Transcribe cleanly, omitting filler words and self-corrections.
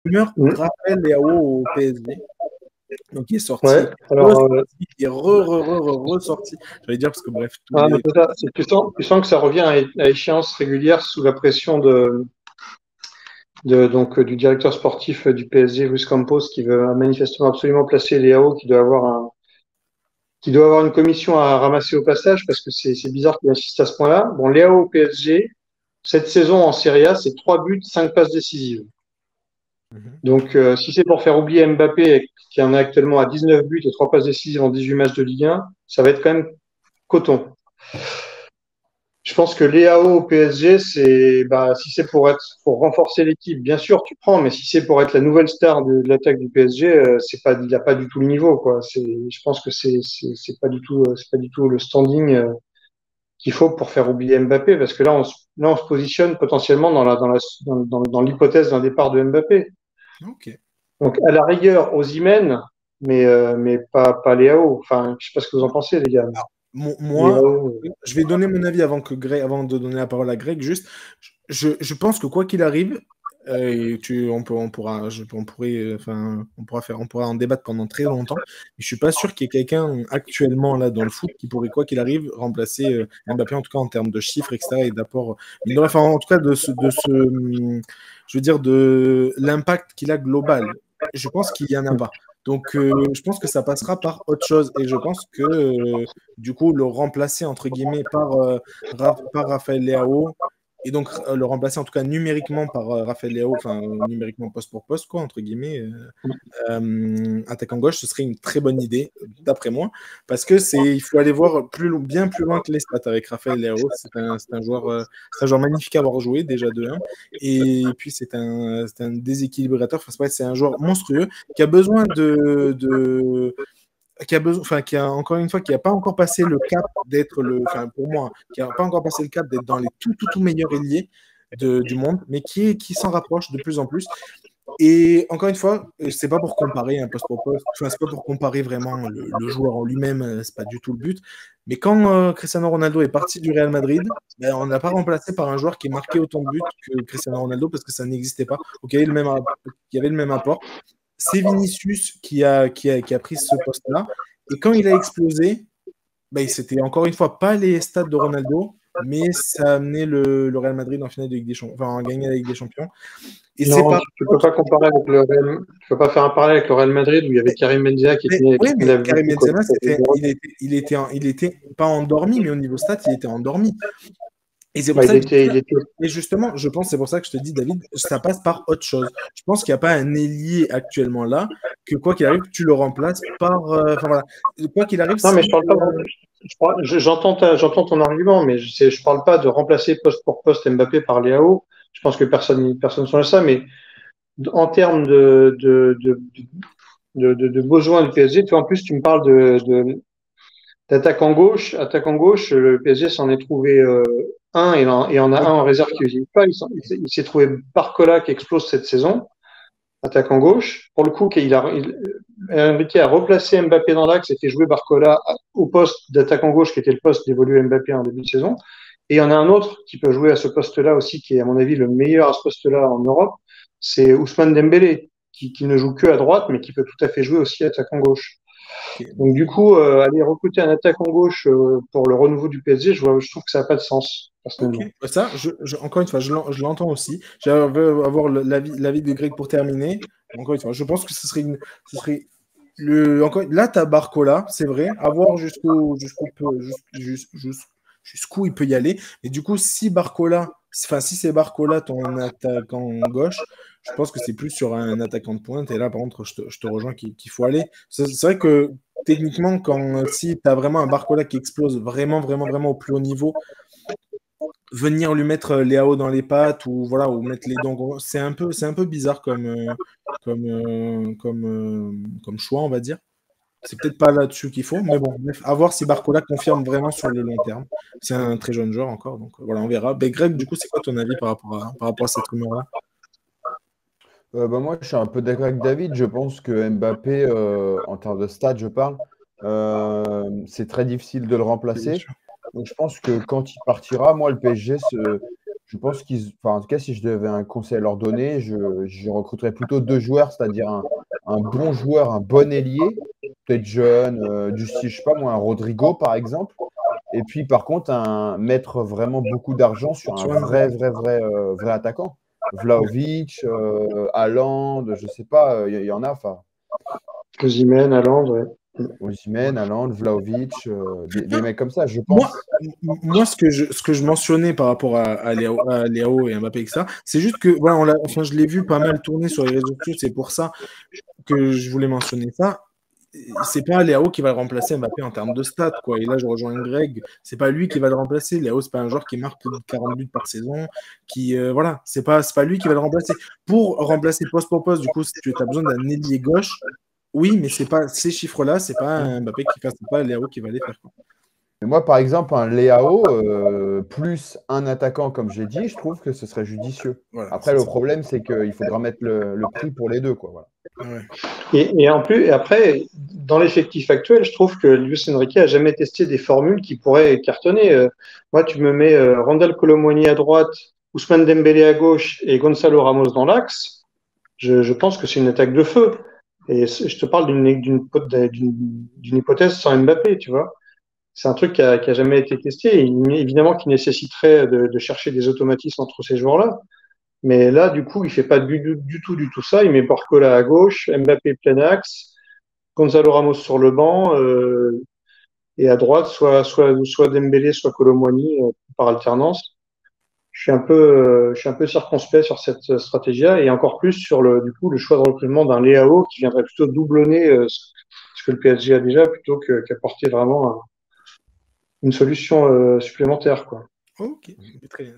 rumeur Mm. Raphaël Leao au PSG. Donc il est sorti, Ouais, alors, il est ressorti. J'allais dire parce que bref, tous mais les. c'est ça, tu sens que ça revient à échéance régulière sous la pression donc, du directeur sportif du PSG, Luis Campos, qui veut manifestement absolument placer Léao, qui doit avoir une commission à ramasser au passage, parce que c'est bizarre qu'il insiste à ce point-là. Bon, Léao au PSG, cette saison en Serie A, c'est 3 buts, 5 passes décisives. Mhm. Donc, si c'est pour faire oublier Mbappé, qui en est actuellement à 19 buts et 3 passes décisives en 18 matchs de Ligue 1, ça va être quand même coton. Je pense que Léao au PSG, si c'est pour renforcer l'équipe, bien sûr, tu prends, mais si c'est pour être la nouvelle star de l'attaque du PSG, il a pas du tout le niveau, quoi. Je pense que c'est pas du tout le standing qu'il faut pour faire oublier Mbappé, parce que là, on se positionne potentiellement dans l'hypothèse d'un départ de Mbappé. Ok. Donc, à la rigueur, Osimhen, mais pas Léao. Enfin, je sais pas ce que vous en pensez, les gars. Moi, Léao, je vais donner mon avis avant de donner la parole à Greg. Juste, je pense que quoi qu'il arrive, on pourra en débattre pendant très longtemps. Mais je suis pas sûr qu'il y ait quelqu'un actuellement là dans le foot qui pourrait quoi qu'il arrive remplacer Mbappé en tout cas en termes de chiffres, etc. et d'apport. Enfin, en tout cas je veux dire de l'impact qu'il a global. Je pense qu'il y en a pas. Donc, je pense que ça passera par autre chose. Et je pense que du coup, le remplacer, entre guillemets, par Raphaël Leao, et donc le remplacer en tout cas numériquement par Raphaël Leao, enfin numériquement poste pour poste, quoi, entre guillemets, attaquant gauche, ce serait une très bonne idée, d'après moi, parce que il faut aller voir bien plus loin que les stats avec Raphaël Leao. C'est un joueur magnifique à avoir joué, déjà de 1, et puis c'est un déséquilibrateur, enfin, c'est un joueur monstrueux qui a besoin qui a besoin, enfin, qui a encore une fois, qui n'a pas encore passé le cap d'être enfin, pour moi, qui n'a pas encore passé le cap d'être dans les tout meilleurs ailiers du monde, mais qui s'en rapproche de plus en plus. Et encore une fois, c'est pas pour comparer un poste pour poste, enfin, c'est pas pour comparer vraiment le joueur en lui-même, c'est pas du tout le but. Mais quand Cristiano Ronaldo est parti du Real Madrid, ben, on ne l'a pas remplacé par un joueur qui marquait autant de buts que Cristiano Ronaldo parce que ça n'existait pas, ou qui avait le même apport. C'est Vinicius qui a pris ce poste-là. Et quand il a explosé, ben, c'était encore une fois pas les stats de Ronaldo, mais ça a amené le Real Madrid en finale de Ligue des Champions, enfin, à gagner la Ligue des Champions. Et c'est non, par tu peux contre. pas comparer avec tu peux pas faire un parallèle avec le Real Madrid où il y avait Karim Benzema Oui, qui mais tenait Karim beaucoup Benzema, il était pas endormi, mais au niveau stats, il était endormi. Et c'est pour bah, ça que il était, et justement, je pense, c'est pour ça que je te dis, David, ça passe par autre chose. Je pense qu'il n'y a pas un ailier actuellement là que quoi qu'il arrive, tu le remplaces par. Enfin voilà, quoi qu'il arrive, non, si. mais je parle pas j'entends ton argument, mais je parle pas de remplacer poste pour poste Mbappé par Léao. Je pense que personne ne songe à ça, mais en termes de besoins du PSG, tu vois, en plus, tu me parles attaque en gauche, le PSG s'en est trouvé un et en a un en réserve qui n'utilise pas. Il s'est trouvé Barcola qui explose cette saison, attaque en gauche. Pour le coup, Enrique a replacé Mbappé dans l'axe et fait jouer Barcola au poste d'attaque en gauche qui était le poste d'évoluer Mbappé en début de saison. Et il y en a un autre qui peut jouer à ce poste-là aussi, qui est à mon avis le meilleur à ce poste-là en Europe, c'est Ousmane Dembélé, qui ne joue que à droite, mais qui peut tout à fait jouer aussi attaque en gauche. Donc du coup, aller recruter un attaquant gauche pour le renouveau du PSG, je trouve que ça n'a pas de sens, Ok, personnellement. ça, encore une fois, je l'entends aussi. J'aimerais avoir l'avis de Greg pour terminer. Encore une fois, je pense que ce serait là, tu as Barcola, c'est vrai, à voir jusqu'où il peut y aller. Et du coup, si c'est Barcola ton attaquant gauche, je pense que c'est plus sur un attaquant de pointe. Et là, par contre, je te rejoins qu'il faut aller. C'est vrai que techniquement, si tu as vraiment un Barcola qui explose vraiment, vraiment, vraiment au plus haut niveau, venir lui mettre Léao dans les pattes ou voilà ou mettre les dents, c'est un peu bizarre comme choix, on va dire. C'est peut-être pas là-dessus qu'il faut, mais bon, bref, à voir si Barcola confirme vraiment sur le long terme. C'est un très jeune joueur encore, donc voilà, on verra. Ben, Greg, du coup, c'est quoi ton avis par rapport à cette rumeur-là? Moi, je suis un peu d'accord avec David. Je pense que Mbappé, en termes de stats, je parle, c'est très difficile de le Bien remplacer. sûr. Donc, je pense que quand il partira, moi, le PSG, Je pense enfin, en tout cas, si je devais un conseil à leur donner, je recruterais plutôt 2 joueurs, c'est-à-dire un bon joueur, un bon ailier, peut-être jeune, du style, je sais pas moi, un Rodrigo par exemple. Et puis par contre, mettre vraiment beaucoup d'argent sur un Sur Mbappé. vrai attaquant. Vlahovic, Haaland, je sais pas, il y en a, enfin, Osimhen, Haaland, ouais. Osimhen, Haaland, Vlahovic, des mecs comme ça, je Moi, pense. moi ce que je mentionnais par rapport à Léao et Mbappé, etc., c'est juste que voilà, enfin, je l'ai vu pas mal tourner sur les réseaux sociaux, c'est pour ça que je voulais mentionner ça. C'est pas Léao qui va le remplacer Mbappé en termes de stats, quoi. Et là, je rejoins Greg. C'est pas lui qui va le remplacer. Léao, c'est pas un joueur qui marque plus de 40 buts par saison. Voilà, c'est pas lui qui va le remplacer. Pour remplacer poste pour poste, du coup, si tu as besoin d'un ailier gauche, oui, mais c'est pas ces chiffres-là, c'est pas Mbappé qui fasse, c'est pas Léao qui va les faire, quoi. Mais moi, par exemple, un Leao plus un attaquant, comme j'ai dit, je trouve que ce serait judicieux. Voilà, Après, c'est le ça. problème, c'est qu'il faudra mettre le prix pour les deux, quoi. Voilà. Ouais. Et en plus, et après, dans l'effectif actuel, je trouve que Luis Enrique a jamais testé des formules qui pourraient cartonner. Moi, tu me mets Randal Colomwani à droite, Ousmane Dembélé à gauche et Gonzalo Ramos dans l'axe. Je pense que c'est une attaque de feu. Et je te parle d'une hypothèse sans Mbappé, tu vois. C'est un truc qui a jamais été testé. Et évidemment, qui nécessiterait de chercher des automatismes entre ces joueurs-là. Mais là, du coup, il fait pas du tout ça. Il met Barcola à gauche, Mbappé plein axe, Gonzalo Ramos sur le banc, et à droite, soit Dembélé, soit Colomwani, par alternance. Je suis un peu circonspect sur cette stratégie-là et encore plus sur du coup, le choix de recrutement d'un Léao qui viendrait plutôt doublonner ce que le PSG a déjà plutôt qu'apporter vraiment une solution supplémentaire, quoi. Ok, très bien.